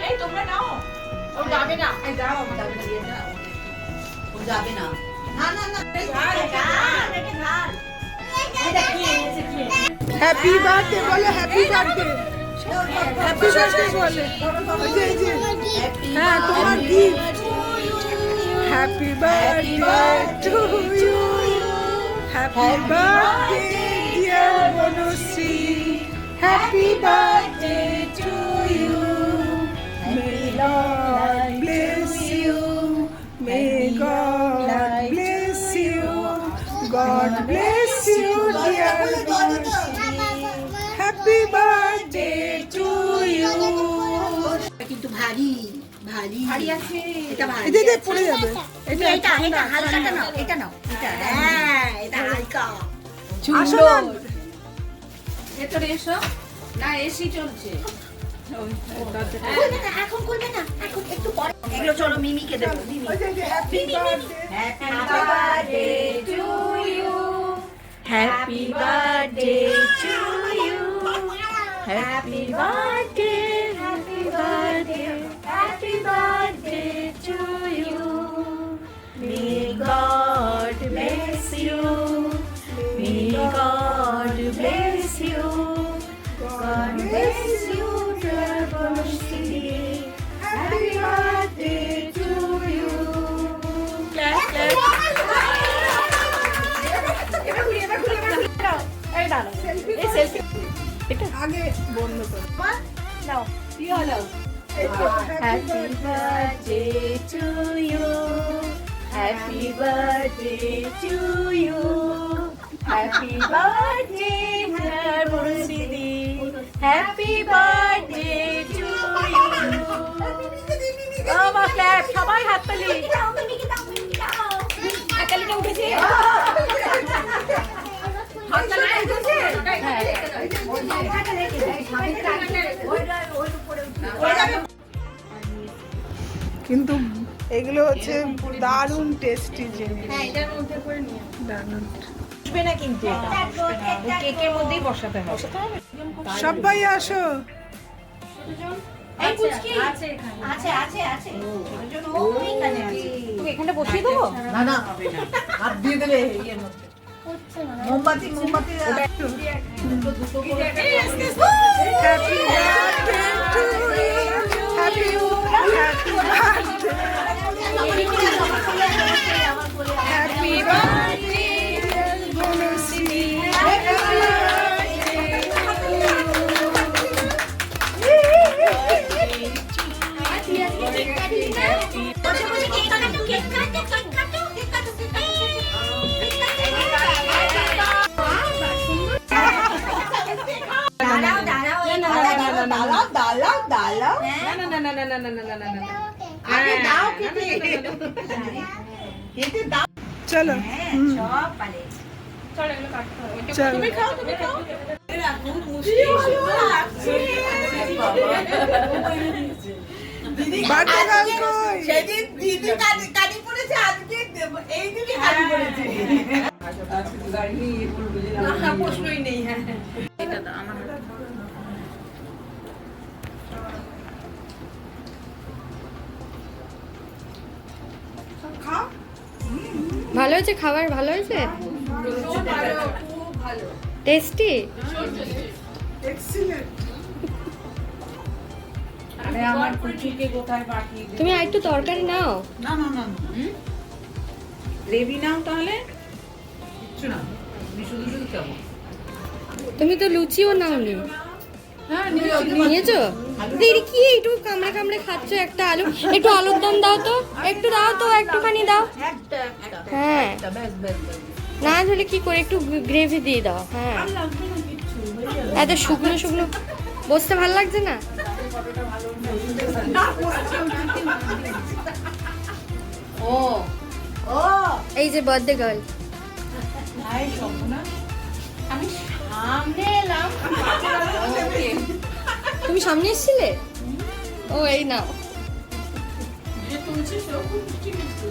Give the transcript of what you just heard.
এই তোমরা নাও। ও যাবে না। এই যাও যাবে না দিয়ে দাও। ও যাবে না। না না না হ্যাপি বার্থডে বলো, হ্যাপি বার্থডে, হ্যাপি বার্থডে বলে। হ্যাঁ তোমার gift. Happy birthday to you, happy birthday dear Banashree, happy birthday to you, may God bless you, may God bless you, God bless you dear Banashree, happy birthday to you. কিন্তু ভারী ভারী ভারী আছে। এটা ভারী। এটা পড়ে যাবে। এটা এটা এটা হালকাটা নাও, এটা নাও, এটা হ্যাঁ এটা হালকা। আসো না। ভেতরে এসো। না এসি চলছে। এখন করবে না, এখন একটু পরে। এগুলো চলো মিমিকে দেবো। মিমি happy birthday, happy birthday to you, happy birthday to you, happy birthday, happy birthday, happy birthday to you, may God bless you, may God bless you, God bless you dear Banashree, happy birthday to you. Clap clap. আগে বন্ধ করো। Happy birthday to you, happy birthday to you, happy birthday dear Murshidi, happy birthday to you. বাবা clap, সবাই হাত তালি। হাততালিটা উঠেছে। হাততালিটা উঠেছে। কিন্তু এগুলো হচ্ছে দারুণ টেস্টি জিনিস। হ্যাঁ এটার মধ্যে করে নিয়ে দারুণ। আসবে না কিন্তু এটা ওই কেকের মধ্যেই বসাতে হবে। সবাই আসো। এই পুচকি আছে আছে আছে। তুমি এখানটা বসিয়ে দেবো? না না হাত দিয়ে দেবে ইয়ের মধ্যে। মোমবাতি মোমবাতি happy birthday to you, happy happy birthday, happy birthday Banashree, happy চলো। চলো। তুমি খাও তুমি খাও। বার্থডে গার্ল কই? সেদিন দিদি কাটি পড়েছে, আজকে এই দিদি কাটি পড়েছে। প্রশ্নই নেই। হ্যাঁ এটা তো আমার ভালো হয়েছে খাবার, ভালো হয়েছে, খুব ভালো খুব ভালো। টেস্টি। এক্সিলেন্ট। আরে আমার কুচিকে কোথায় পাঠিয়ে দে। তুমি আরেকটু তরকারি নাও। না না না গ্রেভি নাও তাহলে। কিচ্ছু না, আমি শুধু শুধু খাবো। তুমি তো লুচিও নাওনি। হ্যাঁ নিয়েছো? দিদি কি একটু কামড়ে কামড়ে খাচ্ছ একটা আলু, একটু আলুর দম দাও তো, একটু দাও তো, একটুখানি দাও। একটা একটা হ্যাঁ একটা ব্যাস ব্যাস ব্যাস। না হলে কি করে একটু গ্রেভি দিয়ে দাও। হ্যাঁ এত শুকনো শুকনো বসতে ভালো লাগছে না। ও ও এই যে বার্থডে গার্ল, ভাই সম্পূর্ণ আমি সামনে এলাম। তুমি সামনে এসেছিলে? ও এই নাও। যে তুলছিস ও খুব মিষ্টি মিষ্টি।